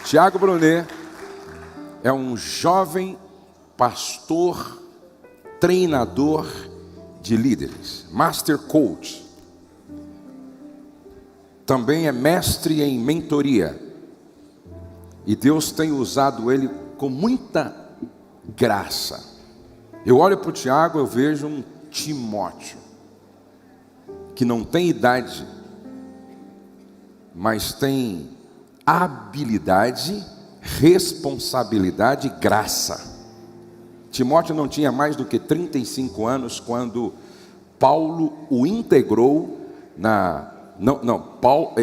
Tiago Brunet é um jovem pastor, treinador de líderes, Master Coach. Também é mestre em mentoria. E Deus tem usado ele com muita graça. Eu olho para o Tiago, eu vejo um Timóteo, que não tem idade, mas tem habilidade, responsabilidade e graça. Timóteo não tinha mais do que 35 anos quando Paulo o integrou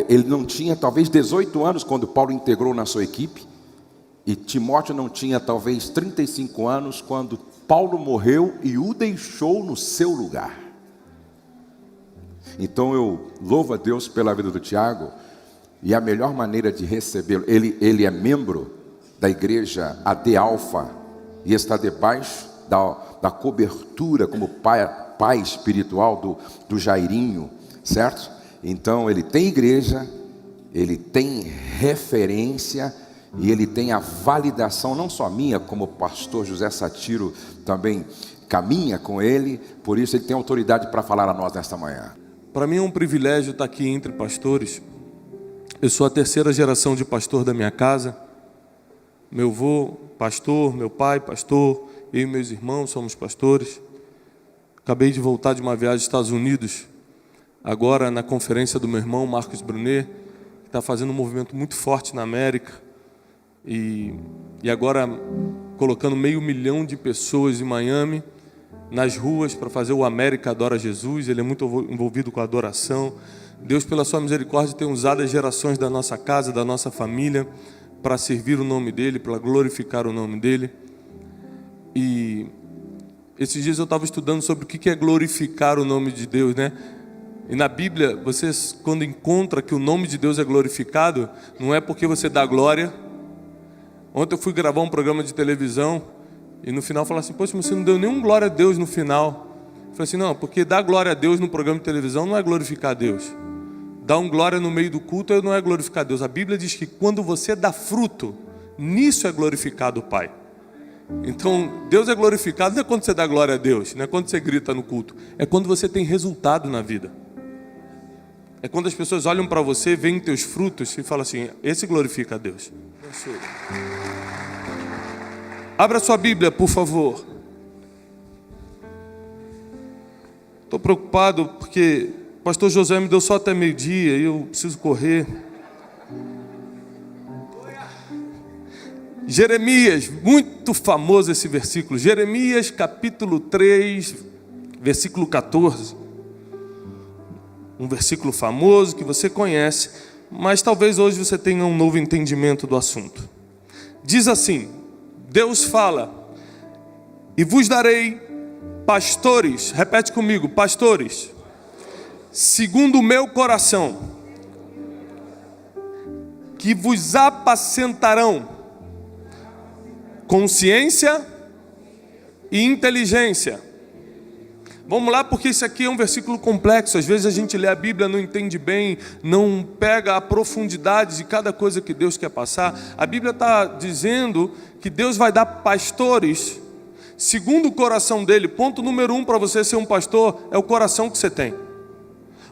ele não tinha talvez 18 anos quando Paulo integrou na sua equipe. E Timóteo não tinha talvez 35 anos quando Paulo morreu e o deixou no seu lugar. Então eu louvo a Deus pela vida do Tiago. E a melhor maneira de recebê-lo, ele é membro da igreja AD Alfa e está debaixo da cobertura como pai espiritual do Jairinho, certo? Então ele tem igreja, ele tem referência e ele tem a validação, não só minha, como o pastor José Satiro também caminha com ele, por isso ele tem autoridade para falar a nós nesta manhã. Para mim é um privilégio estar aqui entre pastores. Eu sou a terceira geração de pastor da minha casa. Meu avô, pastor, meu pai, pastor, eu e meus irmãos somos pastores. Acabei de voltar de uma viagem aos Estados Unidos, agora na conferência do meu irmão, Marcos Brunet, que está fazendo um movimento muito forte na América. E agora colocando 500 mil de pessoas em Miami, nas ruas, para fazer o América Adora Jesus. Ele é muito envolvido com a adoração. Deus, pela sua misericórdia, tem usado as gerações da nossa casa, da nossa família, para servir o nome dEle, para glorificar o nome dEle. E esses dias eu estava estudando sobre o que é glorificar o nome de Deus, né? E na Bíblia, vocês, quando encontram que o nome de Deus é glorificado, não é porque você dá glória. Ontem eu fui gravar um programa de televisão e no final falaram assim: poxa, mas você não deu nenhum glória a Deus no final. Eu falei assim: não, porque dar glória a Deus no programa de televisão não é glorificar a Deus. Dar um glória no meio do culto não é glorificar a Deus. A Bíblia diz que quando você dá fruto, nisso é glorificado o Pai. Então, Deus é glorificado não é quando você dá glória a Deus, não é quando você grita no culto, é quando você tem resultado na vida. É quando as pessoas olham para você, veem teus frutos e falam assim: esse glorifica a Deus. Abra sua Bíblia, por favor. Estou preocupado porque o pastor José me deu só até meio-dia e eu preciso correr. Jeremias, muito famoso esse versículo. Jeremias capítulo 3, versículo 14. Um versículo famoso que você conhece, mas talvez hoje você tenha um novo entendimento do assunto. Diz assim: Deus fala: e vos darei pastores, repete comigo, pastores, segundo o meu coração, que vos apacentarão com ciência e inteligência. Vamos lá, porque isso aqui é um versículo complexo. Às vezes a gente lê a Bíblia, não entende bem, não pega a profundidade de cada coisa que Deus quer passar. A Bíblia está dizendo que Deus vai dar pastores segundo o coração dele. Ponto número 1 para você ser um pastor é o coração que você tem.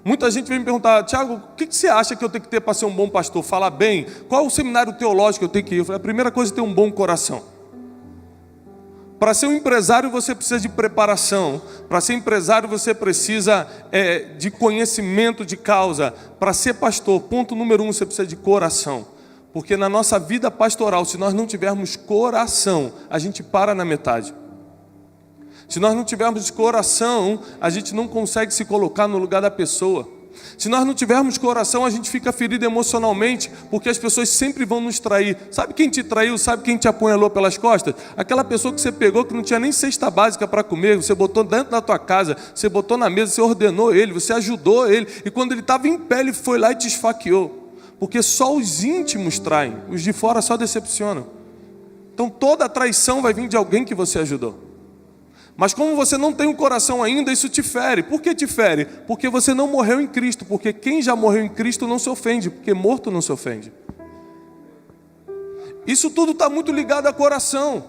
Muita gente vem me perguntar: Tiago, o que você acha que eu tenho que ter para ser um bom pastor? Falar bem? Qual é o seminário teológico que eu tenho que ir? Eu falei: a primeira coisa é ter um bom coração. Para ser um empresário você precisa de preparação. Para ser empresário você precisa de conhecimento de causa. Para ser pastor, ponto número 1, você precisa de coração. Porque na nossa vida pastoral, se nós não tivermos coração, a gente para na metade. Se nós não tivermos coração, a gente não consegue se colocar no lugar da pessoa. Se nós não tivermos coração, a gente fica ferido emocionalmente, porque as pessoas sempre vão nos trair. Sabe quem te traiu? Sabe quem te apunhalou pelas costas? Aquela pessoa que você pegou, que não tinha nem cesta básica para comer, você botou dentro da tua casa, você botou na mesa, você ordenou ele, você ajudou ele, e quando ele estava em pé, ele foi lá e te esfaqueou. Porque só os íntimos traem, os de fora só decepcionam. Então toda a traição vai vir de alguém que você ajudou. Mas como você não tem um coração ainda, isso te fere. Por que te fere? Porque você não morreu em Cristo. Porque quem já morreu em Cristo não se ofende, porque morto não se ofende. Isso tudo está muito ligado ao coração.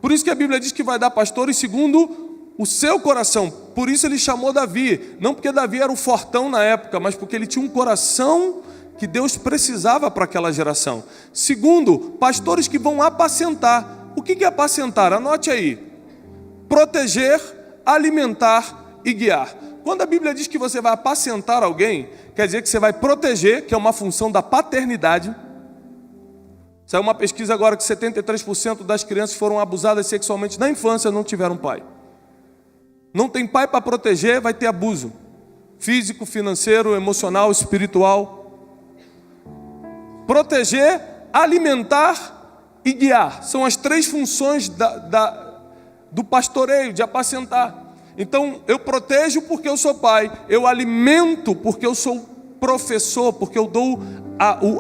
Por isso que a Bíblia diz que vai dar pastores segundo o seu coração. Por isso ele chamou Davi. Não porque Davi era um fortão na época, mas porque ele tinha um coração que Deus precisava para aquela geração. Segundo, pastores que vão apacentar. O que é apacentar? Anote aí. Proteger, alimentar e guiar. Quando a Bíblia diz que você vai apacentar alguém, quer dizer que você vai proteger, que é uma função da paternidade. Saiu uma pesquisa agora que 73% das crianças foram abusadas sexualmente na infância e não tiveram pai. Não tem pai para proteger, vai ter abuso. Físico, financeiro, emocional, espiritual. Proteger, alimentar e guiar. São as três funções do pastoreio, de apacentar. Então, eu protejo porque eu sou pai. Eu alimento porque eu sou professor, porque eu dou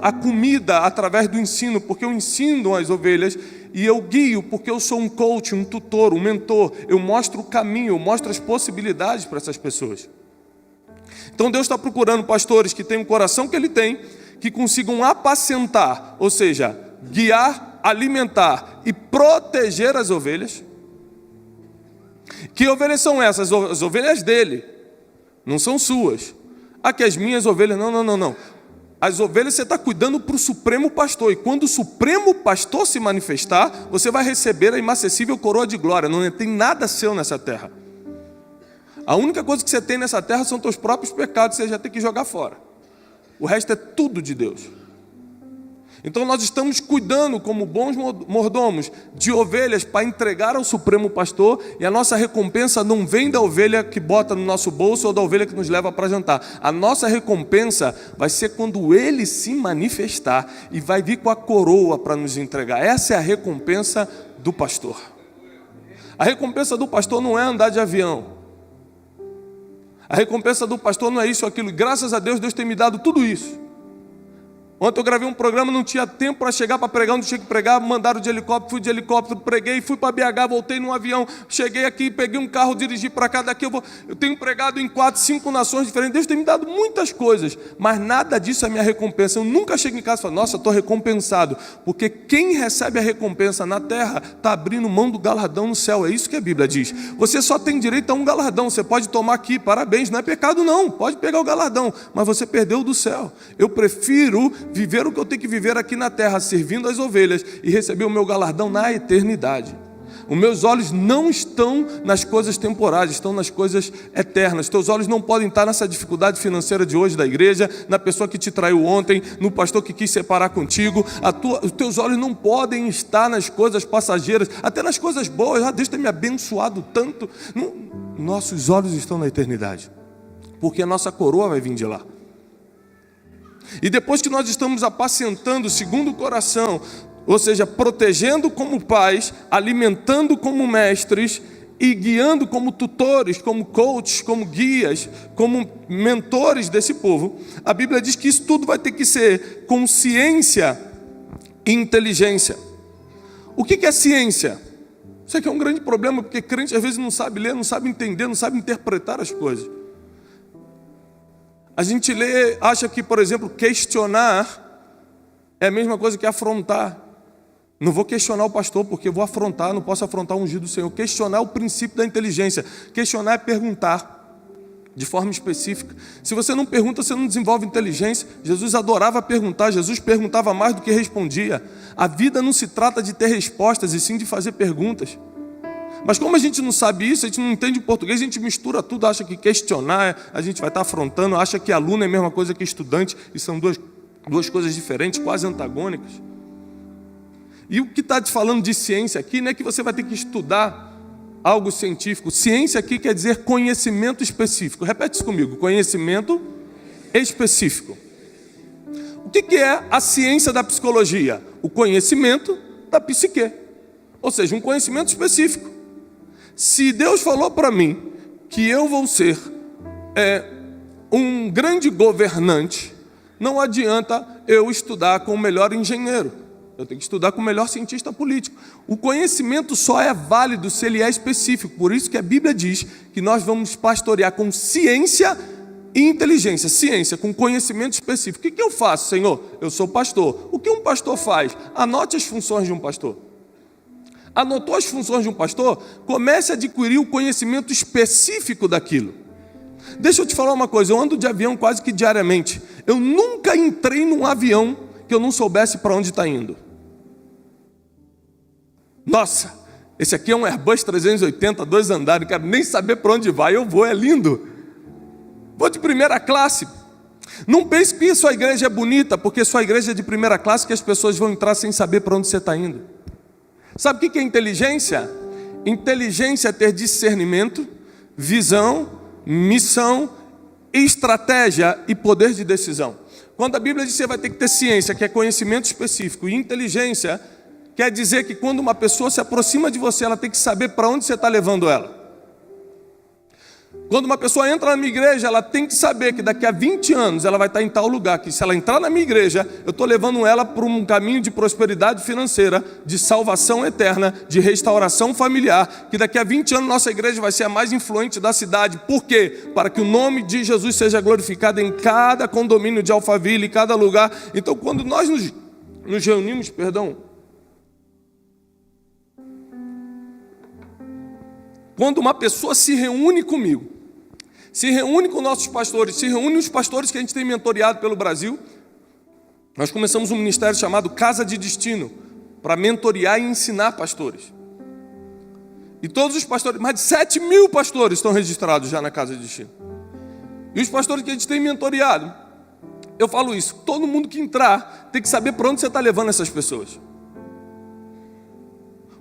a comida através do ensino, porque eu ensino as ovelhas. E eu guio porque eu sou um coach, um tutor, um mentor. Eu mostro o caminho, eu mostro as possibilidades para essas pessoas. Então Deus está procurando pastores que tenham o coração que Ele tem, que consigam apacentar, ou seja, guiar, alimentar e proteger as ovelhas. Que ovelhas são essas? As ovelhas dele, não são suas. Aqui as minhas ovelhas, não. As ovelhas você está cuidando para o Supremo Pastor. E quando o Supremo Pastor se manifestar, você vai receber a inacessível coroa de glória. Não tem nada seu nessa terra. A única coisa que você tem nessa terra são teus próprios pecados. Você já tem que jogar fora. O resto é tudo de Deus. Então nós estamos cuidando como bons mordomos de ovelhas para entregar ao Supremo Pastor, e a nossa recompensa não vem da ovelha que bota no nosso bolso ou da ovelha que nos leva para jantar. A nossa recompensa vai ser quando Ele se manifestar e vai vir com a coroa para nos entregar. Essa é a recompensa do pastor. A recompensa do pastor não é andar de avião. A recompensa do pastor não é isso ou aquilo. Graças a Deus, Deus tem me dado tudo isso. Ontem eu gravei um programa, não tinha tempo para chegar para pregar onde tinha que pregar, mandaram de helicóptero, fui de helicóptero, preguei, fui para BH, voltei num avião, cheguei aqui, peguei um carro, dirigi para cá, daqui eu tenho pregado em 4, 5 nações diferentes. Deus tem me dado muitas coisas, mas nada disso é minha recompensa. Eu nunca chego em casa e falo, nossa, estou recompensado, porque quem recebe a recompensa na terra está abrindo mão do galardão no céu. É isso que a Bíblia diz. Você só tem direito a um galardão, você pode tomar aqui, parabéns, não é pecado não, pode pegar o galardão, mas você perdeu o do céu. Eu prefiro viver o que eu tenho que viver aqui na terra, servindo as ovelhas, e receber o meu galardão na eternidade. Os meus olhos não estão nas coisas temporais, estão nas coisas eternas. Teus olhos não podem estar nessa dificuldade financeira de hoje da igreja, na pessoa que te traiu ontem, no pastor que quis separar contigo. Os teus olhos não podem estar nas coisas passageiras, até nas coisas boas. Deus tem me abençoado tanto. Não, nossos olhos estão na eternidade, porque a nossa coroa vai vir de lá. E depois que nós estamos apacentando segundo o coração, ou seja, protegendo como pais, alimentando como mestres e guiando como tutores, como coaches, como guias, como mentores desse povo, a Bíblia diz que isso tudo vai ter que ser com ciência e inteligência. O que é ciência? Isso aqui é um grande problema, porque crente às vezes não sabe ler, não sabe entender, não sabe interpretar as coisas. A gente lê, acha que, por exemplo, questionar é a mesma coisa que afrontar. Não vou questionar o pastor porque eu vou afrontar, não posso afrontar o ungido do Senhor. Questionar é o princípio da inteligência. Questionar é perguntar de forma específica. Se você não pergunta, você não desenvolve inteligência. Jesus adorava perguntar, Jesus perguntava mais do que respondia. A vida não se trata de ter respostas, e sim de fazer perguntas. Mas como a gente não sabe isso, a gente não entende o português, a gente mistura tudo, acha que questionar, a gente vai estar afrontando, acha que aluno é a mesma coisa que estudante, e são duas coisas diferentes, quase antagônicas. E o que está te falando de ciência aqui não é que você vai ter que estudar algo científico. Ciência aqui quer dizer conhecimento específico. Repete isso comigo, conhecimento específico. O que é a ciência da psicologia? O conhecimento da psique, ou seja, um conhecimento específico. Se Deus falou para mim que eu vou ser um grande governante, não adianta eu estudar com o melhor engenheiro. Eu tenho que estudar com o melhor cientista político. O conhecimento só é válido se ele é específico. Por isso que a Bíblia diz que nós vamos pastorear com ciência e inteligência, ciência, com conhecimento específico. O que eu faço, Senhor? Eu sou pastor. O que um pastor faz? Anote as funções de um pastor. Anotou as funções de um pastor? Comece a adquirir o conhecimento específico daquilo. Deixa eu te falar uma coisa, eu ando de avião quase que diariamente. Eu nunca entrei num avião que eu não soubesse para onde está indo. Nossa, esse aqui é um Airbus 380, 2 andares, não quero nem saber para onde vai, eu vou, é lindo. Vou de primeira classe. Não pense que sua igreja é bonita, porque sua igreja é de primeira classe, que as pessoas vão entrar sem saber para onde você está indo. Sabe o que é inteligência? Inteligência é ter discernimento, visão, missão, estratégia e poder de decisão. Quando a Bíblia diz que você vai ter que ter ciência, que é conhecimento específico, e inteligência, quer dizer que quando uma pessoa se aproxima de você, ela tem que saber para onde você está levando ela. Quando uma pessoa entra na minha igreja, ela tem que saber que daqui a 20 anos ela vai estar em tal lugar, que se ela entrar na minha igreja, eu estou levando ela para um caminho de prosperidade financeira, de salvação eterna, de restauração familiar, que daqui a 20 anos nossa igreja vai ser a mais influente da cidade. Por quê? Para que o nome de Jesus seja glorificado em cada condomínio de Alphaville, em cada lugar. Então, quando nós nos reunimos, quando uma pessoa se reúne comigo, se reúne com nossos pastores, se reúne os pastores que a gente tem mentoreado pelo Brasil, nós começamos um ministério chamado Casa de Destino, para mentorear e ensinar pastores. E todos os pastores, mais de 7.000 pastores estão registrados já na Casa de Destino. E os pastores que a gente tem mentoreado, eu falo isso, todo mundo que entrar tem que saber para onde você está levando essas pessoas.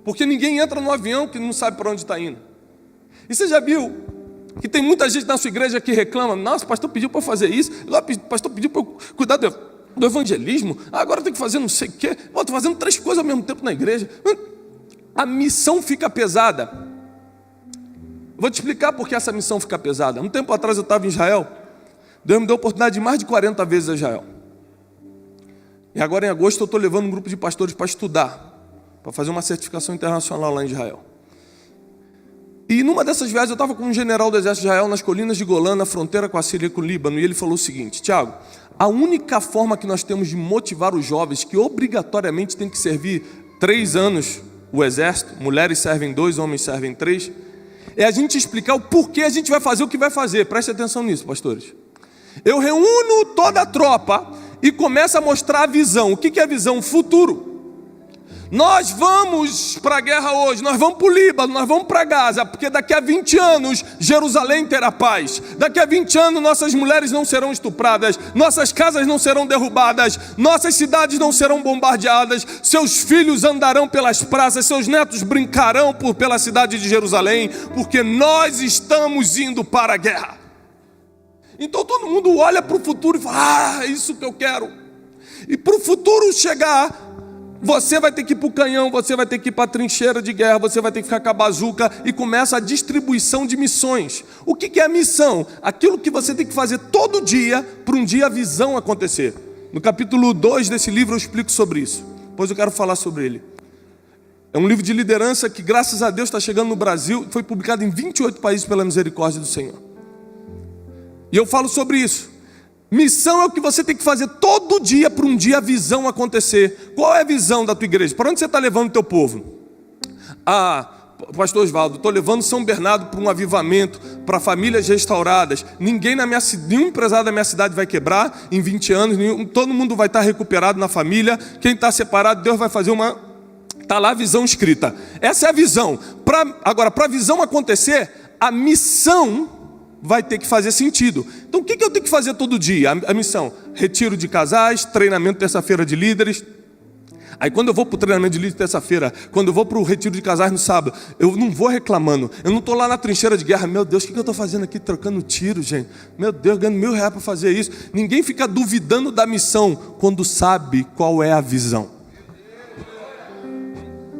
Porque ninguém entra no avião que não sabe para onde está indo. E você já viu que tem muita gente na sua igreja que reclama: nossa, o pastor pediu para eu fazer isso, o pastor pediu para eu cuidar do evangelismo, agora eu tenho que fazer não sei o quê, estou fazendo 3 coisas ao mesmo tempo na igreja. A missão fica pesada. Vou te explicar por que essa missão fica pesada. Um tempo atrás eu estava em Israel, Deus me deu a oportunidade de mais de 40 vezes a Israel. E agora em agosto eu estou levando um grupo de pastores para estudar, para fazer uma certificação internacional lá em Israel. E numa dessas viagens eu estava com um general do exército de Israel nas colinas de Golã, na fronteira com a Síria e com o Líbano, e ele falou o seguinte: Tiago, a única forma que nós temos de motivar os jovens, que obrigatoriamente tem que servir 3 anos o exército, mulheres servem 2, homens servem 3, é a gente explicar o porquê a gente vai fazer o que vai fazer. Preste atenção nisso, pastores. Eu reúno toda a tropa e começo a mostrar a visão. O que é a visão? Futuro. Nós vamos para a guerra hoje, nós vamos para o Líbano, nós vamos para Gaza, porque daqui a 20 anos Jerusalém terá paz. Daqui a 20 anos nossas mulheres não serão estupradas, nossas casas não serão derrubadas, nossas cidades não serão bombardeadas, seus filhos andarão pelas praças, seus netos brincarão pela cidade de Jerusalém, porque nós estamos indo para a guerra. Então todo mundo olha para o futuro e fala: é isso que eu quero. E para o futuro chegar, você vai ter que ir para o canhão, você vai ter que ir para a trincheira de guerra, você vai ter que ficar com a bazuca, e começa a distribuição de missões. O que é a missão? Aquilo que você tem que fazer todo dia, para um dia a visão acontecer. No capítulo 2 desse livro eu explico sobre isso, pois eu quero falar sobre ele. É um livro de liderança que, graças a Deus, está chegando no Brasil, foi publicado em 28 países pela misericórdia do Senhor. E eu falo sobre isso. Missão é o que você tem que fazer todo dia para um dia a visão acontecer. Qual é a visão da tua igreja? Para onde você está levando o teu povo? Pastor Osvaldo, estou levando São Bernardo para um avivamento, para famílias restauradas. Nenhum empresário da minha cidade vai quebrar em 20 anos, todo mundo vai estar recuperado na família. Quem está separado, Deus vai fazer uma... Está lá a visão escrita. Essa é a visão. Agora, para a visão acontecer, a missão vai ter que fazer sentido. Então o que eu tenho que fazer todo dia? A missão: retiro de casais, treinamento terça-feira de líderes. Aí quando eu vou para o treinamento de líderes terça-feira, quando eu vou para o retiro de casais no sábado, eu não vou reclamando, eu não estou lá na trincheira de guerra: meu Deus, o que eu estou fazendo aqui trocando tiro, gente? Meu Deus, ganhando R$1.000 para fazer isso. Ninguém fica duvidando da missão quando sabe qual é a visão.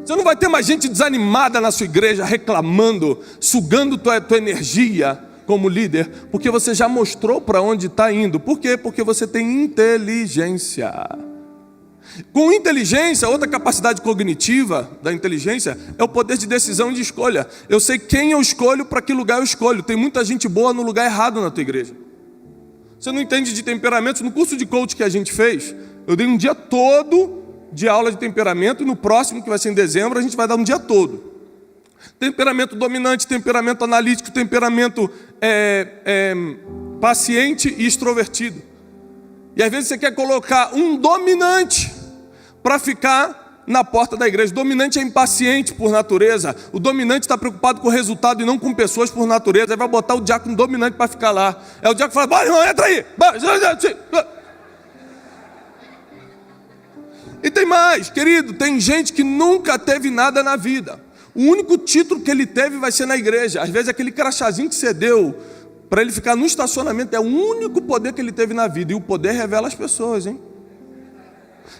Você não vai ter mais gente desanimada na sua igreja, reclamando, sugando tua energia como líder, porque você já mostrou para onde está indo. Por quê? Porque você tem inteligência. Com inteligência, outra capacidade cognitiva da inteligência é o poder de decisão e de escolha. Eu sei quem eu escolho, para que lugar eu escolho. Tem muita gente boa no lugar errado na tua igreja. Você não entende de temperamentos? No curso de coach que a gente fez, eu dei um dia todo de aula de temperamento, e no próximo, que vai ser em dezembro, a gente vai dar um dia todo. Temperamento dominante, temperamento analítico, temperamento paciente e extrovertido. E às vezes você quer colocar um dominante para ficar na porta da igreja. O dominante é impaciente por natureza. O dominante está preocupado com o resultado e não com pessoas por natureza. Aí vai botar o diácono dominante para ficar lá. É o diácono que fala: vai, irmão, entra aí. E tem mais, querido, tem gente que nunca teve nada na vida. O único título que ele teve vai ser na igreja. Às vezes aquele crachazinho que você deu para ele ficar no estacionamento é o único poder que ele teve na vida. E o poder revela as pessoas, hein?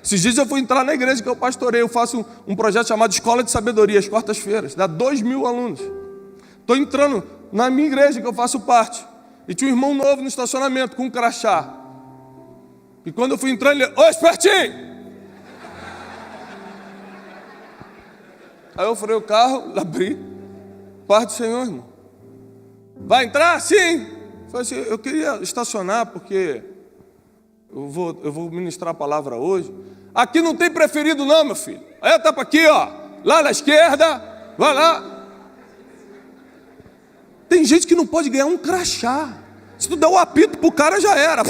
Esses dias eu fui entrar na igreja que eu pastorei. Eu faço um projeto chamado Escola de Sabedoria, às quartas-feiras. Dá 2.000 alunos. Estou entrando na minha igreja que eu faço parte. E tinha um irmão novo no estacionamento com um crachá. E quando eu fui entrando, ele: ô, espertinho! Aí eu furei o carro, abri. Paz do Senhor, irmão. Vai entrar? Sim. Falei assim: eu queria estacionar porque eu vou ministrar a palavra hoje. Aqui não tem preferido não, meu filho. Aí eu tapo aqui, ó. Lá na esquerda. Vai lá. Tem gente que não pode ganhar um crachá. Se tu der um apito pro cara, já era.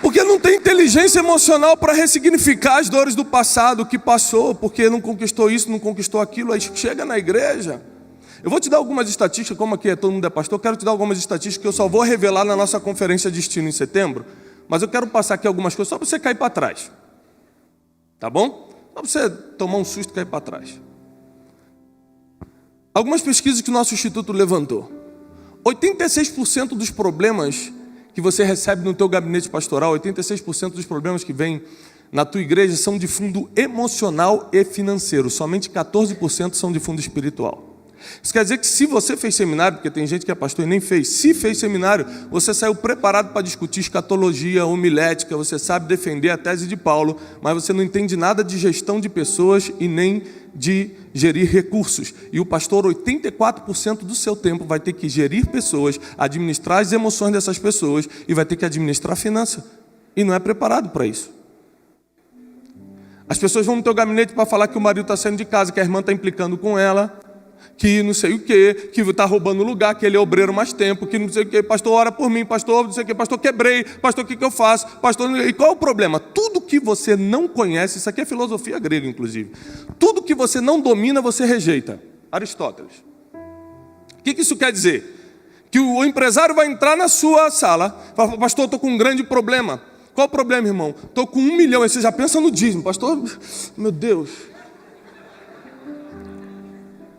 Porque não tem inteligência emocional para ressignificar as dores do passado, o que passou, porque não conquistou isso, não conquistou aquilo. Aí chega na igreja. Eu vou te dar algumas estatísticas, como aqui todo mundo é pastor, eu quero te dar algumas estatísticas que eu só vou revelar na nossa conferência Destino em setembro, mas eu quero passar aqui algumas coisas só para você cair para trás. Tá bom? Só para você tomar um susto e cair para trás. Algumas pesquisas que o nosso instituto levantou. 86% dos problemas que você recebe no teu gabinete pastoral, 86% dos problemas que vêm na tua igreja são de fundo emocional e financeiro. Somente 14% são de fundo espiritual. Isso quer dizer que se você fez seminário, porque tem gente que é pastor e nem fez, se fez seminário, você saiu preparado para discutir escatologia, homilética, você sabe defender a tese de Paulo, mas você não entende nada de gestão de pessoas e nem de gerir recursos. E o pastor, 84% do seu tempo vai ter que gerir pessoas, administrar as emoções dessas pessoas e vai ter que administrar a finança. E não é preparado para isso. As pessoas vão no teu gabinete para falar que o marido está saindo de casa, que a irmã está implicando com ela, que não sei o quê, que está roubando lugar, que ele é obreiro mais tempo, que não sei o quê, pastor, ora por mim, pastor, não sei o quê, pastor, quebrei, pastor, o que eu faço? Pastor, e qual é o problema? Tudo que você não conhece, isso aqui é filosofia grega, inclusive, tudo que você não domina, você rejeita. Aristóteles. O que isso quer dizer? Que o empresário vai entrar na sua sala, fala: pastor, estou com um grande problema. Qual o problema, irmão? Estou com 1 milhão, aí você já pensa no dízimo, pastor, meu Deus.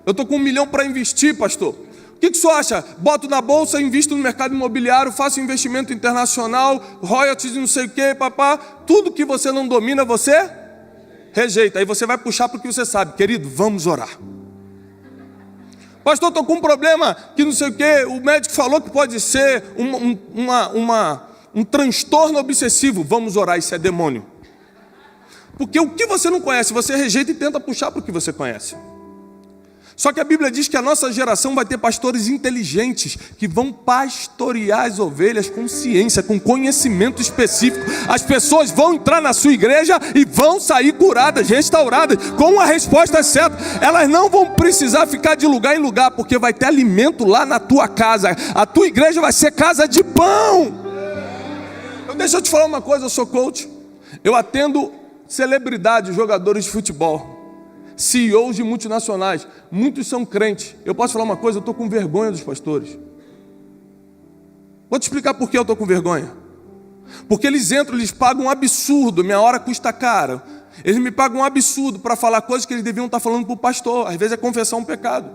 Eu estou com 1 milhão para investir, pastor. O que o senhor acha? Boto na bolsa, invisto no mercado imobiliário, faço investimento internacional, royalties, não sei o quê, papá. Tudo que você não domina, você rejeita. Aí você vai puxar para o que você sabe. Querido, vamos orar. Pastor, estou com um problema que não sei o quê. O médico falou que pode ser um transtorno obsessivo. Vamos orar, isso é demônio. Porque o que você não conhece, você rejeita e tenta puxar para o que você conhece. Só que a Bíblia diz que a nossa geração vai ter pastores inteligentes que vão pastorear as ovelhas com ciência, com conhecimento específico. As pessoas vão entrar na sua igreja e vão sair curadas, restauradas, com a resposta certa. Elas não vão precisar ficar de lugar em lugar, porque vai ter alimento lá na tua casa. A tua igreja vai ser casa de pão. Deixa eu te falar uma coisa, eu sou coach. Eu atendo celebridades, jogadores de futebol, CEOs de multinacionais, muitos são crentes. Eu posso falar uma coisa, eu estou com vergonha dos pastores. Vou te explicar por que eu estou com vergonha. Porque eles entram, eles pagam um absurdo, minha hora custa caro. Eles me pagam um absurdo para falar coisas que eles deviam estar falando para o pastor. Às vezes é confessar um pecado.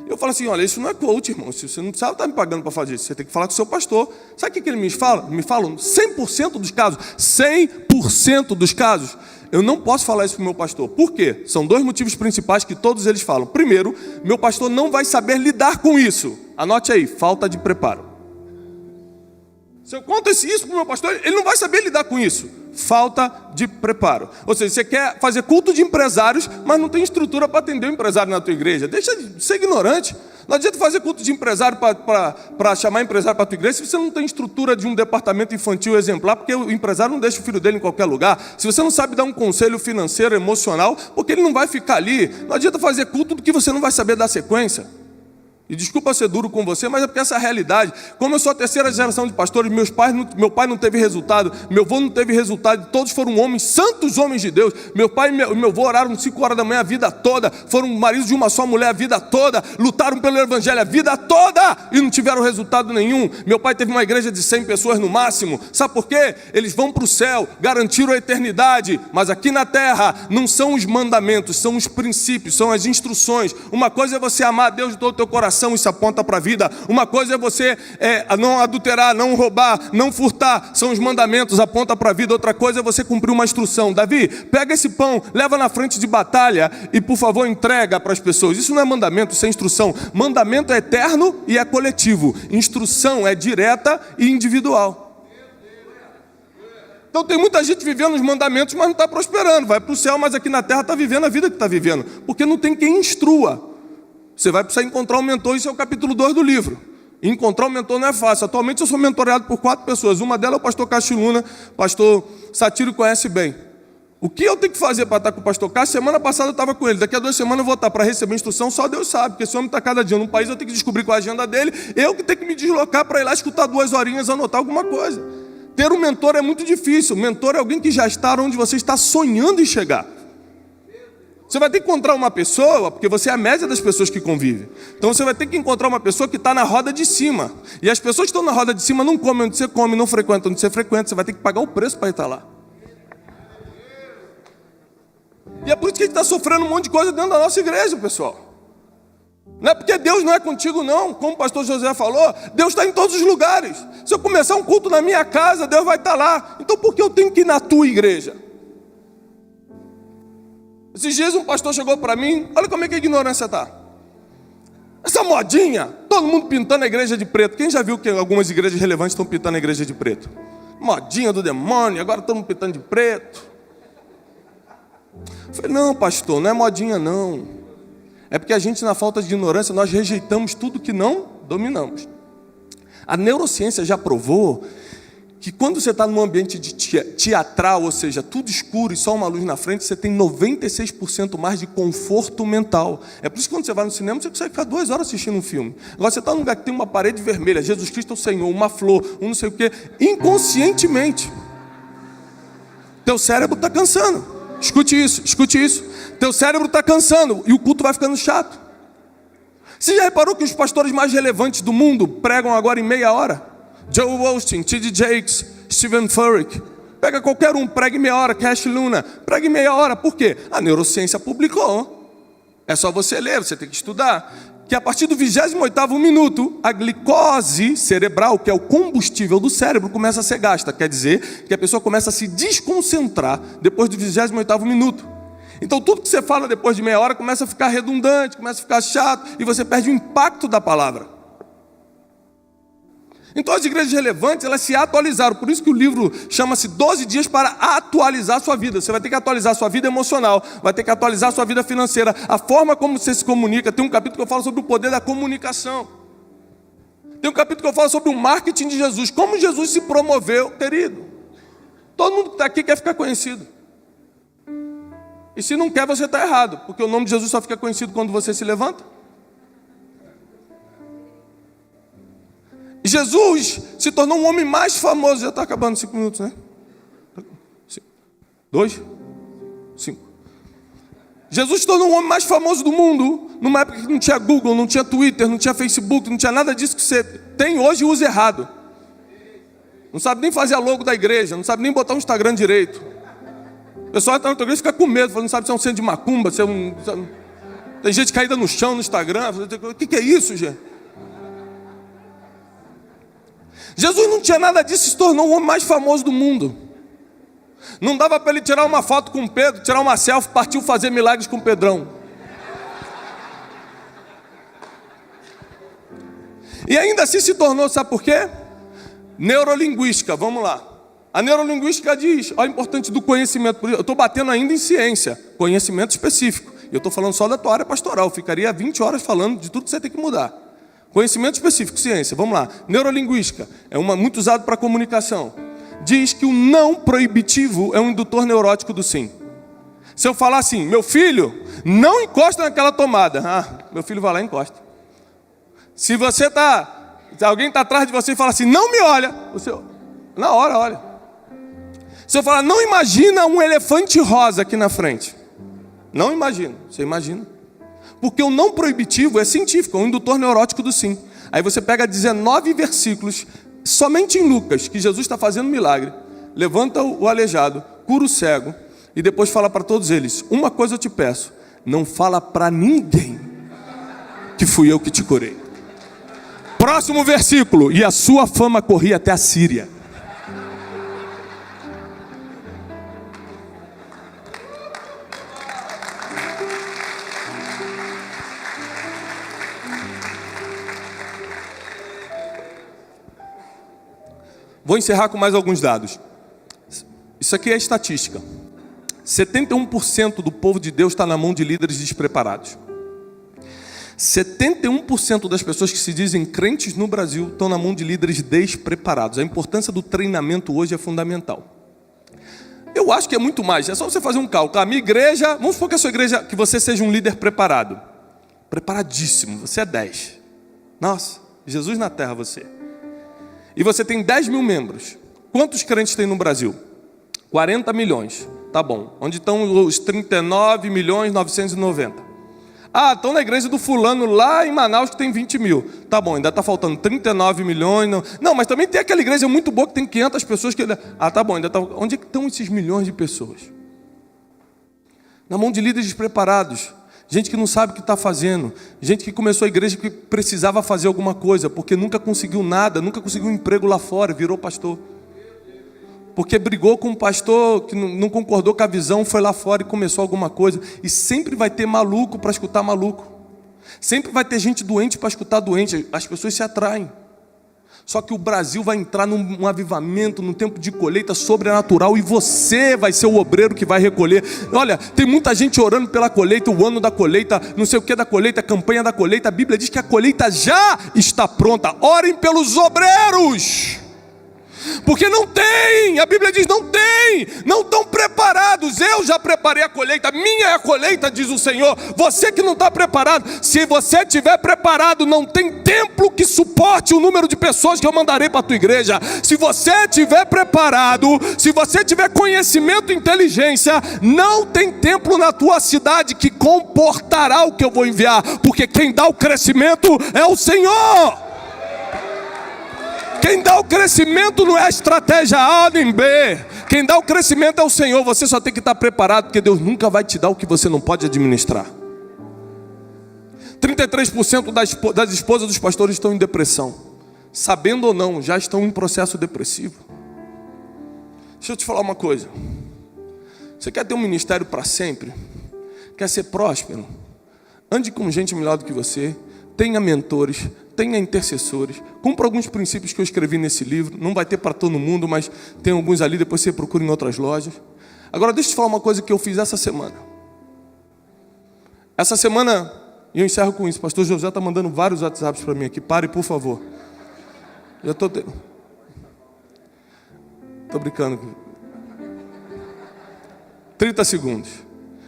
Eu falo assim: olha, isso não é coach, irmão. Você não precisava estar me pagando para fazer isso. Você tem que falar com o seu pastor. Sabe o que eles me falam? 100% dos casos. 100% dos casos. Eu não posso falar isso para o meu pastor. Por quê? São 2 motivos principais que todos eles falam. Primeiro, meu pastor não vai saber lidar com isso. Anote aí, falta de preparo. Se eu conto isso para o meu pastor, ele não vai saber lidar com isso. falta de preparo. Ou seja, você quer fazer culto de empresários, mas não tem estrutura para atender o empresário na tua igreja. Deixa de ser ignorante. Não adianta fazer culto de empresário para chamar empresário para a tua igreja se você não tem estrutura de um departamento infantil exemplar, porque o empresário não deixa o filho dele em qualquer lugar. Se você não sabe dar um conselho financeiro, emocional, porque ele não vai ficar ali. Não adianta fazer culto do que você não vai saber dar sequência. E desculpa ser duro com você, mas é porque essa é a realidade. Como eu sou a terceira geração de pastores, meu pai não teve resultado, meu avô não teve resultado, todos foram homens, santos homens de Deus. Meu pai e meu avô oraram 5 horas da manhã a vida toda, foram maridos de uma só mulher a vida toda, lutaram pelo evangelho a vida toda e não tiveram resultado nenhum. Meu pai teve uma igreja de 100 pessoas no máximo. Sabe por quê? Eles vão para o céu, garantiram a eternidade, mas aqui na terra não são os mandamentos, são os princípios, são as instruções. Uma coisa é você amar a Deus de todo o teu coração, isso aponta para a vida. Uma coisa é você não adulterar, não roubar, não furtar, são os mandamentos, aponta para a vida. Outra coisa é você cumprir uma instrução. Davi, pega esse pão, leva na frente de batalha e por favor entrega para as pessoas. Isso não é mandamento, isso é instrução. Mandamento é eterno e é coletivo. Instrução é direta e individual. Então tem muita gente vivendo os mandamentos, mas não está prosperando. Vai para o céu, mas aqui na terra está vivendo a vida que está vivendo, porque não tem quem instrua. Você vai precisar encontrar um mentor, isso é o capítulo 2 do livro. Encontrar um mentor não é fácil. Atualmente eu sou mentoreado por 4 pessoas. Uma delas é o pastor Cássio Luna, pastor Satírio conhece bem. O que eu tenho que fazer para estar com o pastor Cássio? Semana passada eu estava com ele, daqui a 2 semanas eu vou estar para receber instrução, só Deus sabe, porque esse homem está cada dia num país, eu tenho que descobrir qual é a agenda dele, eu que tenho que me deslocar para ir lá escutar 2 horinhas, anotar alguma coisa. Ter um mentor é muito difícil. Mentor é alguém que já está onde você está sonhando em chegar. Você vai ter que encontrar uma pessoa, porque você é a média das pessoas que convivem. Então você vai ter que encontrar uma pessoa que está na roda de cima. E as pessoas que estão na roda de cima não comem onde você come, não frequentam onde você frequenta. Você vai ter que pagar o preço para estar lá. E é por isso que a gente está sofrendo um monte de coisa dentro da nossa igreja, pessoal. Não é porque Deus não é contigo, não. Como o pastor José falou, Deus está em todos os lugares. Se eu começar um culto na minha casa, Deus vai estar lá. Então por que eu tenho que ir na tua igreja? Esses dias um pastor chegou para mim, olha como é que a ignorância está. Essa modinha, todo mundo pintando a igreja de preto. Quem já viu que algumas igrejas relevantes estão pintando a igreja de preto? Modinha do demônio, agora estamos pintando de preto. Eu falei, não pastor, não é modinha não. É porque a gente, na falta de ignorância, nós rejeitamos tudo que não dominamos. A neurociência já provou que quando você está num ambiente de teatral, ou seja, tudo escuro e só uma luz na frente, você tem 96% mais de conforto mental. É por isso que quando você vai no cinema, você consegue ficar 2 horas assistindo um filme. Agora você está num lugar que tem uma parede vermelha, Jesus Cristo é o Senhor, uma flor, um não sei o quê, inconscientemente. Teu cérebro está cansando. Escute isso, escute isso. Teu cérebro está cansando e o culto vai ficando chato. Você já reparou que os pastores mais relevantes do mundo pregam agora em meia hora? Joe Osteen, T.D. Jakes, Stephen Furtick. Pega qualquer um, pregue meia hora. Cash Luna, pregue meia hora. Por quê? A neurociência publicou. É só você ler, você tem que estudar. Que a partir do 28º minuto, a glicose cerebral, que é o combustível do cérebro, começa a ser gasta. Quer dizer que a pessoa começa a se desconcentrar depois do 28º minuto. Então tudo que você fala depois de meia hora começa a ficar redundante, começa a ficar chato, e você perde o impacto da palavra. Então as igrejas relevantes, elas se atualizaram. Por isso que o livro chama-se 12 dias para atualizar a sua vida. Você vai ter que atualizar a sua vida emocional, vai ter que atualizar a sua vida financeira, a forma como você se comunica. Tem um capítulo que eu falo sobre o poder da comunicação. Tem um capítulo que eu falo sobre o marketing de Jesus. Como Jesus se promoveu, querido. Todo mundo que está aqui quer ficar conhecido. E se não quer, você está errado, porque o nome de Jesus só fica conhecido quando você se levanta. Jesus se tornou um homem mais famoso. Já está acabando 5 minutos, né? 2, 5. Jesus se tornou um homem mais famoso do mundo numa época que não tinha Google, não tinha Twitter, não tinha Facebook, não tinha nada disso que você tem hoje e usa errado. Não sabe nem fazer a logo da igreja, não sabe nem botar um Instagram direito. O pessoal está na tua igreja e fica com medo, não sabe se é um centro de macumba, se é um... Tem gente caída no chão no Instagram. O que é isso, gente? Jesus não tinha nada disso, se tornou o homem mais famoso do mundo. Não dava para ele tirar uma foto com Pedro, tirar uma selfie, partiu fazer milagres com Pedrão. E ainda assim se tornou, sabe por quê? Neurolinguística, vamos lá. A neurolinguística diz, olha o importante do conhecimento. Eu estou batendo ainda em ciência, conhecimento específico. Eu estou falando só da tua área pastoral. Eu ficaria 20 horas falando de tudo que você tem que mudar. Conhecimento específico, ciência. Vamos lá. Neurolinguística é muito usado para comunicação. Diz que o não proibitivo é um indutor neurótico do sim. Se eu falar assim, meu filho, não encosta naquela tomada. Meu filho vai lá e encosta. Se alguém está atrás de você e fala assim, não me olha, você, na hora, olha. Se eu falar, não imagina um elefante rosa aqui na frente. Não imagina, você imagina. Porque o não proibitivo é científico, é um indutor neurótico do sim. Aí você pega 19 versículos, somente em Lucas, que Jesus está fazendo milagre. Levanta o aleijado, cura o cego, e depois fala para todos eles, uma coisa eu te peço, não fala para ninguém que fui eu que te curei. Próximo versículo, e a sua fama corria até a Síria. Vou encerrar com mais alguns dados. Isso aqui é estatística. 71% do povo de Deus está na mão de líderes despreparados. 71% das pessoas que se dizem crentes no Brasil estão na mão de líderes despreparados. A importância do treinamento hoje é fundamental. Eu acho que é muito mais. É só você fazer um cálculo. A minha igreja, vamos supor que a sua igreja, que você seja um líder preparado. Preparadíssimo, você é 10. Nossa, Jesus na terra você. E você tem 10 mil membros. Quantos crentes tem no Brasil? 40 milhões. Tá bom. Onde estão os 39 milhões 990? Estão na igreja do fulano lá em Manaus que tem 20 mil. Tá bom, ainda está faltando 39 milhões. Não, mas também tem aquela igreja muito boa que tem 500 pessoas. Tá bom, ainda tá... Onde é que estão esses milhões de pessoas? Na mão de líderes despreparados. Gente que não sabe o que está fazendo. Gente que começou a igreja que precisava fazer alguma coisa, porque nunca conseguiu nada, nunca conseguiu um emprego lá fora, virou pastor. Porque brigou com um pastor que não concordou com a visão, foi lá fora e começou alguma coisa. E sempre vai ter maluco para escutar maluco. Sempre vai ter gente doente para escutar doente. As pessoas se atraem. Só que o Brasil vai entrar num avivamento, num tempo de colheita sobrenatural, e você vai ser o obreiro que vai recolher. Olha, tem muita gente orando pela colheita, o ano da colheita, não sei o que da colheita, a campanha da colheita. A Bíblia diz que a colheita já está pronta. Orem pelos obreiros. Porque não tem, a Bíblia diz não tem, não estão preparados. Eu já preparei a colheita, minha é a colheita, diz o Senhor. Você que não está preparado, se você estiver preparado, não tem templo que suporte o número de pessoas que eu mandarei para a tua igreja. Se você estiver preparado, se você tiver conhecimento e inteligência, não tem templo na tua cidade que comportará o que eu vou enviar, porque quem dá o crescimento é o Senhor. Quem dá o crescimento não é a estratégia A nem B. Quem dá o crescimento é o Senhor. Você só tem que estar preparado, porque Deus nunca vai te dar o que você não pode administrar. 33% das esposas dos pastores estão em depressão. Sabendo ou não, já estão em processo depressivo. Deixa eu te falar uma coisa. Você quer ter um ministério para sempre? Quer ser próspero? Ande com gente melhor do que você. Tenha mentores, tenha intercessores. Cumpra alguns princípios que eu escrevi nesse livro. Não vai ter para todo mundo, mas tem alguns ali, depois você procura em outras lojas. Agora deixa eu te falar uma coisa que eu fiz essa semana. Essa semana, e eu encerro com isso, o pastor José está mandando vários WhatsApps para mim aqui. Pare, por favor. Já estou brincando. 30 segundos.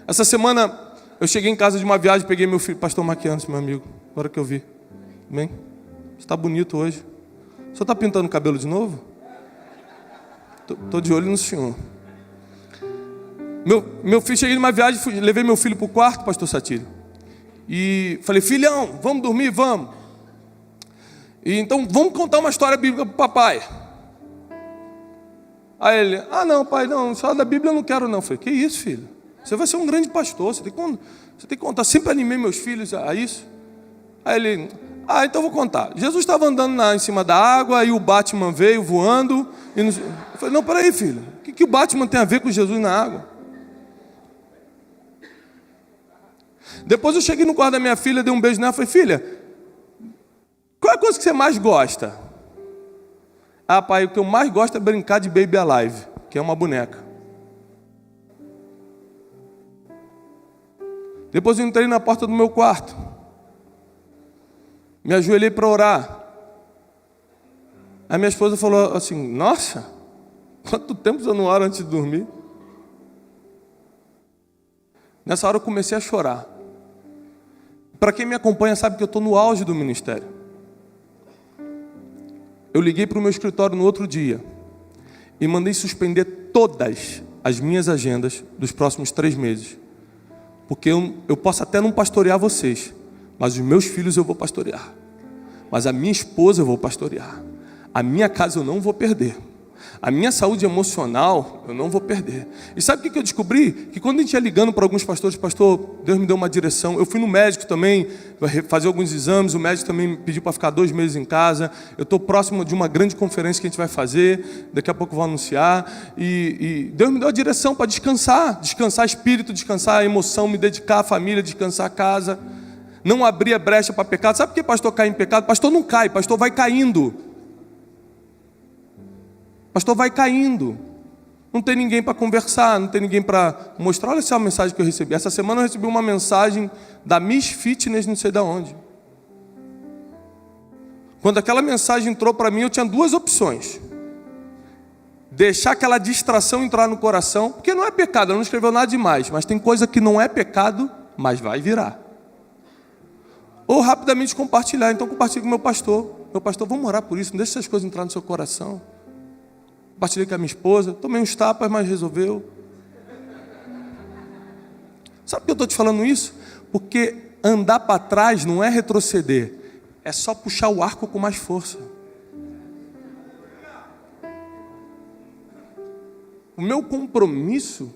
Essa semana eu cheguei em casa de uma viagem, peguei meu filho, pastor Maquianos, meu amigo. Agora que eu vi. Bem, você está bonito hoje. O senhor está pintando o cabelo de novo? Estou de olho no senhor. Meu filho, cheguei numa viagem, levei meu filho para o quarto, pastor Satírio. E falei, filhão, vamos dormir? Vamos. E então, vamos contar uma história bíblica para o papai. Aí ele, não, pai, não, história da Bíblia eu não quero não. Eu falei, que isso, filho? Você vai ser um grande pastor, você tem que contar. Sempre animei meus filhos a isso. Aí ele, então vou contar. Jesus estava andando em cima da água, e o Batman veio voando. Eu falei, não, peraí, filho. O que o Batman tem a ver com Jesus na água? Depois eu cheguei no quarto da minha filha, dei um beijo nela, falei, filha, qual é a coisa que você mais gosta? Ah, pai, o que eu mais gosto é brincar de Baby Alive, que é uma boneca. Depois eu entrei na porta do meu quarto. Me ajoelhei para orar. Aí minha esposa falou assim, nossa, quanto tempo eu não oro antes de dormir? Nessa hora eu comecei a chorar. Para quem me acompanha sabe que eu estou no auge do ministério. Eu liguei para o meu escritório no outro dia e mandei suspender todas as minhas agendas dos próximos 3 meses. Porque eu posso até não pastorear vocês, mas os meus filhos eu vou pastorear. Mas a minha esposa eu vou pastorear. A minha casa eu não vou perder. A minha saúde emocional eu não vou perder. E sabe o que eu descobri? Que quando a gente ia ligando para alguns pastores, pastor, Deus me deu uma direção. Eu fui no médico também, fazer alguns exames. O médico também me pediu para ficar 2 meses em casa. Eu estou próximo de uma grande conferência que a gente vai fazer. Daqui a pouco eu vou anunciar. E Deus me deu a direção para descansar. Descansar espírito, descansar emoção, me dedicar à família, descansar a casa. Não abrir a brecha para pecado. Sabe por que pastor cai em pecado? Pastor não cai, pastor vai caindo. Pastor vai caindo. Não tem ninguém para conversar, não tem ninguém para mostrar. Olha essa mensagem que eu recebi. Essa semana eu recebi uma mensagem da Miss Fitness, não sei de onde. Quando aquela mensagem entrou para mim, eu tinha 2 opções. Deixar aquela distração entrar no coração, porque não é pecado, ela não escreveu nada demais, mas tem coisa que não é pecado, mas vai virar. Ou rapidamente compartilhar. Então compartilhe com meu pastor. Meu pastor, vamos orar por isso, não deixe essas coisas entrar no seu coração. Compartilhei com a minha esposa, tomei uns tapas, mas resolveu. Sabe por que eu estou te falando isso? Porque andar para trás não é retroceder, é só puxar o arco com mais força. O meu compromisso,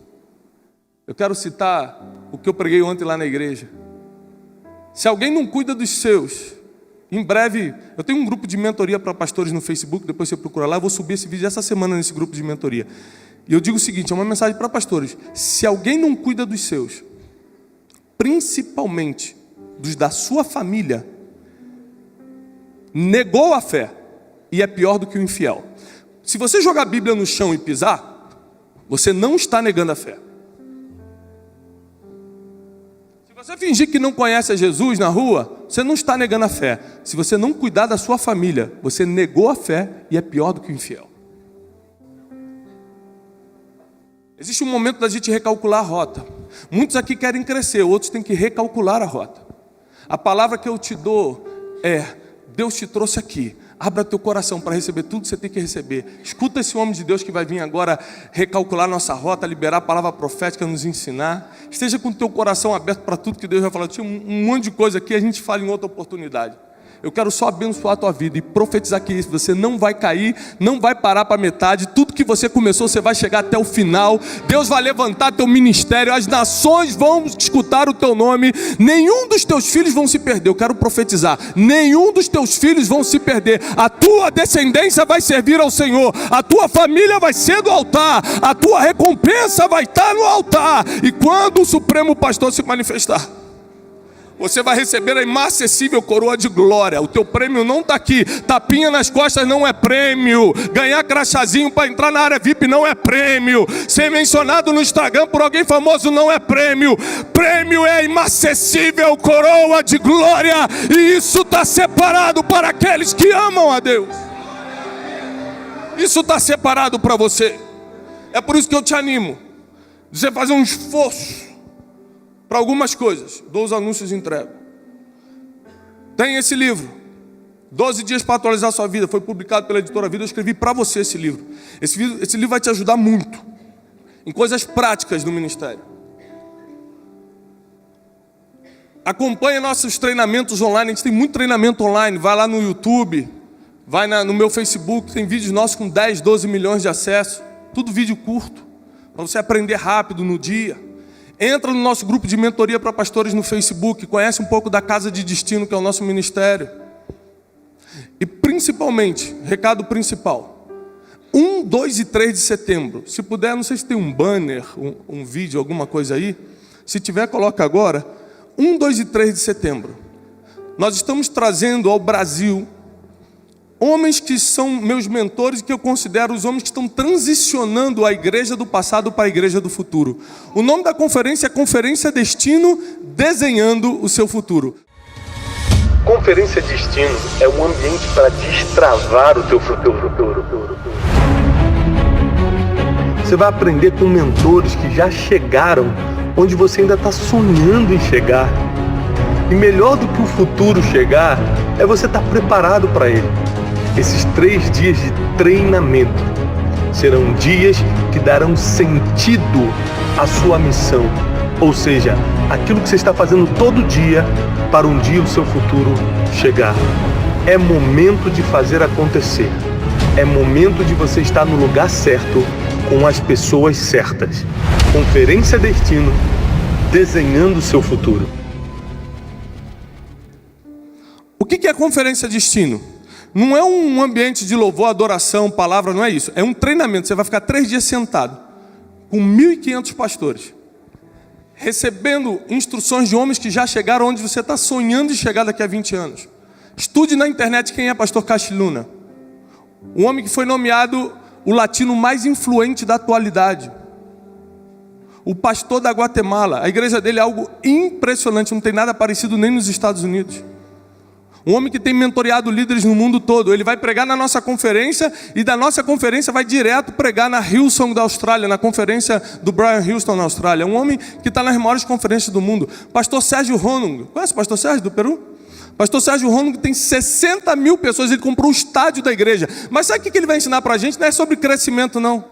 eu quero citar o que eu preguei ontem lá na igreja. Se alguém não cuida dos seus, em breve, eu tenho um grupo de mentoria para pastores no Facebook, depois você procura lá, eu vou subir esse vídeo essa semana nesse grupo de mentoria. E eu digo o seguinte, é uma mensagem para pastores: se alguém não cuida dos seus, principalmente dos da sua família, negou a fé e é pior do que o infiel. Se você jogar a Bíblia no chão e pisar, você não está negando a fé. Se você fingir que não conhece a Jesus na rua, você não está negando a fé. Se você não cuidar da sua família, você negou a fé e é pior do que o infiel. Existe um momento da gente recalcular a rota. Muitos aqui querem crescer, outros têm que recalcular a rota. A palavra que eu te dou é: Deus te trouxe aqui. Abra teu coração para receber tudo que você tem que receber. Escuta esse homem de Deus que vai vir agora recalcular nossa rota, liberar a palavra profética, nos ensinar. Esteja com o teu coração aberto para tudo que Deus vai falar. Tinha um monte de coisa aqui, a gente fala em outra oportunidade. Eu quero só abençoar a tua vida e profetizar que você não vai cair, não vai parar para metade. Tudo que você começou, você vai chegar até o final. Deus vai levantar teu ministério, as nações vão escutar o teu nome. Nenhum dos teus filhos vão se perder. Eu quero profetizar: nenhum dos teus filhos vão se perder. A tua descendência vai servir ao Senhor. A tua família vai ser do altar. A tua recompensa vai estar no altar. E quando o Supremo Pastor se manifestar, você vai receber a inacessível coroa de glória. O teu prêmio não está aqui. Tapinha nas costas não é prêmio. Ganhar crachazinho para entrar na área VIP não é prêmio. Ser mencionado no Instagram por alguém famoso não é prêmio. Prêmio é a inacessível coroa de glória. E isso está separado para aqueles que amam a Deus. Isso está separado para você. É por isso que eu te animo a você fazer um esforço para algumas coisas. Dou os anúncios e entrego. Tem esse livro, 12 dias para atualizar a sua vida. Foi publicado pela editora Vida. Eu escrevi para você esse livro. Esse livro vai te ajudar muito em coisas práticas do ministério. Acompanhe nossos treinamentos online. A gente tem muito treinamento online. Vai lá no YouTube, vai no meu Facebook. Tem vídeos nossos com 10, 12 milhões de acessos. Tudo vídeo curto, para você aprender rápido no dia. Entra no nosso grupo de mentoria para pastores no Facebook. Conhece um pouco da Casa de Destino, que é o nosso ministério. E principalmente, recado principal: 1, 2 e 3 de setembro. Se puder, não sei se tem um banner, um vídeo, alguma coisa aí. Se tiver, coloca agora. 1, 2 e 3 de setembro. Nós estamos trazendo ao Brasil homens que são meus mentores, que eu considero os homens que estão transicionando a igreja do passado para a igreja do futuro. O nome da conferência é Conferência Destino, desenhando o seu futuro. Conferência Destino é um ambiente para destravar o teu futuro. Você vai aprender com mentores que já chegaram onde você ainda está sonhando em chegar. E melhor do que o futuro chegar, é você estar preparado para ele. Esses 3 dias de treinamento serão dias que darão sentido à sua missão. Ou seja, aquilo que você está fazendo todo dia para um dia o seu futuro chegar. É momento de fazer acontecer. É momento de você estar no lugar certo, com as pessoas certas. Conferência Destino, desenhando o seu futuro. O que é Conferência Destino? Não é um ambiente de louvor, adoração, palavra, não é isso. É um treinamento. Você vai ficar 3 dias sentado com 1.500 pastores, recebendo instruções de homens que já chegaram onde você está sonhando em chegar daqui a 20 anos. Estude na internet quem é pastor Castiluna. Um homem que foi nomeado o latino mais influente da atualidade. O pastor da Guatemala. A igreja dele é algo impressionante, não tem nada parecido nem nos Estados Unidos. Um homem que tem mentoreado líderes no mundo todo. Ele vai pregar na nossa conferência e da nossa conferência vai direto pregar na Hillsong da Austrália, na conferência do Brian Houston na Austrália. Um homem que está nas maiores conferências do mundo. Pastor Sérgio Honung. Conhece o pastor Sérgio do Peru? Pastor Sérgio Honung tem 60 mil pessoas. Ele comprou um estádio da igreja. Mas sabe o que ele vai ensinar para a gente? Não é sobre crescimento, não.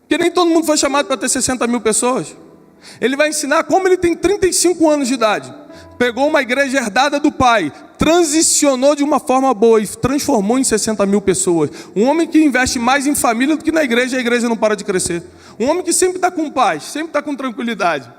Porque nem todo mundo foi chamado para ter 60 mil pessoas. Ele vai ensinar como ele tem 35 anos de idade. Pegou uma igreja herdada do pai, transicionou de uma forma boa e transformou em 60 mil pessoas. Um homem que investe mais em família do que na igreja, e a igreja não para de crescer. Um homem que sempre está com paz, sempre está com tranquilidade.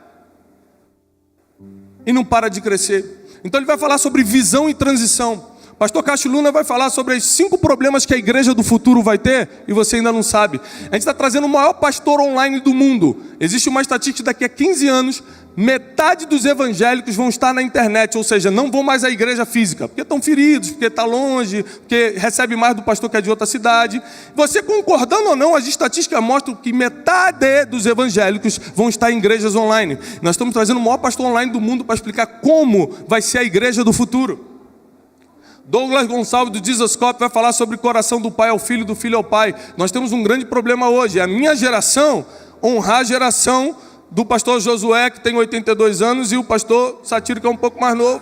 E não para de crescer. Então ele vai falar sobre visão e transição. Pastor Castiluna vai falar sobre os 5 problemas que a igreja do futuro vai ter e você ainda não sabe. A gente está trazendo o maior pastor online do mundo. Existe uma estatística daqui a 15 anos, metade dos evangélicos vão estar na internet, ou seja, não vão mais à igreja física, porque estão feridos, porque está longe, porque recebe mais do pastor que é de outra cidade. Você concordando ou não, as estatísticas mostram que metade dos evangélicos vão estar em igrejas online. Nós estamos trazendo o maior pastor online do mundo para explicar como vai ser a igreja do futuro. Douglas Gonçalves do Jesus Cop vai falar sobre coração do pai ao filho, do filho ao pai. Nós temos um grande problema hoje. A minha geração honrar a geração do pastor Josué, que tem 82 anos, e o pastor Satírio, que é um pouco mais novo.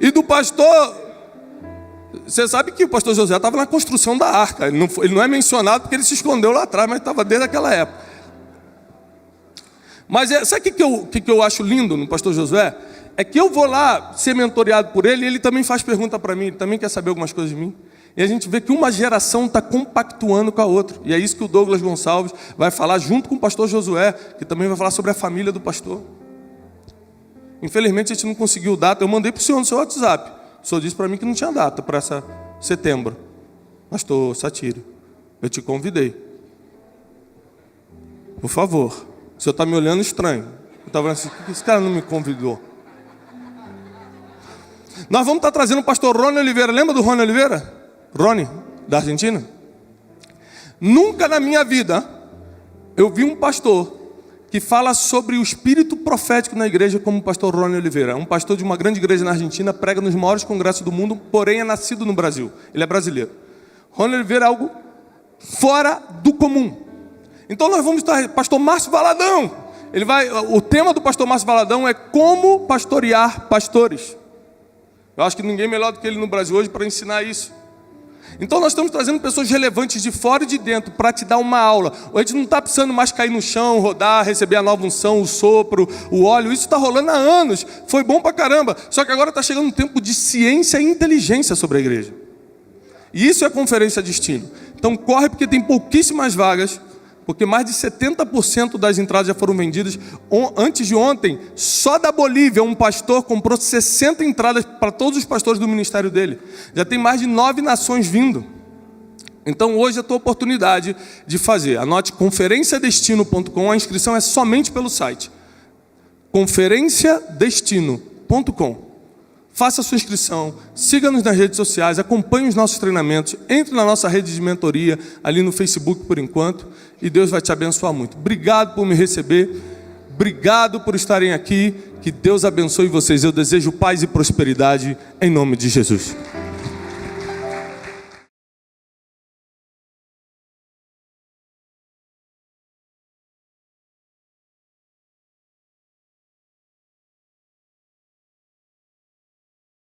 E do pastor... Você sabe que o pastor Josué estava na construção da arca. Ele não é mencionado porque ele se escondeu lá atrás, mas estava desde aquela época. Mas sabe o que eu acho lindo no pastor Josué? É que eu vou lá ser mentoreado por ele e ele também faz pergunta para mim, ele também quer saber algumas coisas de mim. E a gente vê que uma geração está compactuando com a outra. E é isso que o Douglas Gonçalves vai falar junto com o pastor Josué, que também vai falar sobre a família do pastor. Infelizmente a gente não conseguiu data, eu mandei para o senhor no seu WhatsApp. O senhor disse para mim que não tinha data para essa setembro. Pastor Satírio, eu te convidei. Por favor, o senhor está me olhando estranho. Eu estava falando assim, por que esse cara não me convidou? Nós vamos estar trazendo o pastor Rony Oliveira. Lembra do Rony Oliveira? Rony, da Argentina. Nunca na minha vida eu vi um pastor que fala sobre o espírito profético na igreja como o pastor Rony Oliveira. É um pastor de uma grande igreja na Argentina, prega nos maiores congressos do mundo, porém é nascido no Brasil. Ele é brasileiro. Rony Oliveira é algo fora do comum. Então nós vamos estar... Pastor Márcio Valadão. O tema do pastor Márcio Valadão é como pastorear pastores. Eu acho que ninguém melhor do que ele no Brasil hoje para ensinar isso. Então nós estamos trazendo pessoas relevantes de fora e de dentro para te dar uma aula. A gente não está precisando mais cair no chão, rodar, receber a nova unção, o sopro, o óleo. Isso está rolando há anos. Foi bom para caramba. Só que agora está chegando um tempo de ciência e inteligência sobre a igreja. E isso é Conferência Destino. Então corre porque tem pouquíssimas vagas. Porque mais de 70% das entradas já foram vendidas. Antes de ontem, só da Bolívia, um pastor comprou 60 entradas para todos os pastores do ministério dele. Já tem mais de 9 nações vindo. Então hoje é a tua oportunidade de fazer. Anote conferenciadestino.com, a inscrição é somente pelo site. conferenciadestino.com. faça a sua inscrição, siga-nos nas redes sociais, acompanhe os nossos treinamentos, entre na nossa rede de mentoria ali no Facebook por enquanto, e Deus vai te abençoar muito. Obrigado por me receber, obrigado por estarem aqui, que Deus abençoe vocês. Eu desejo paz e prosperidade em nome de Jesus.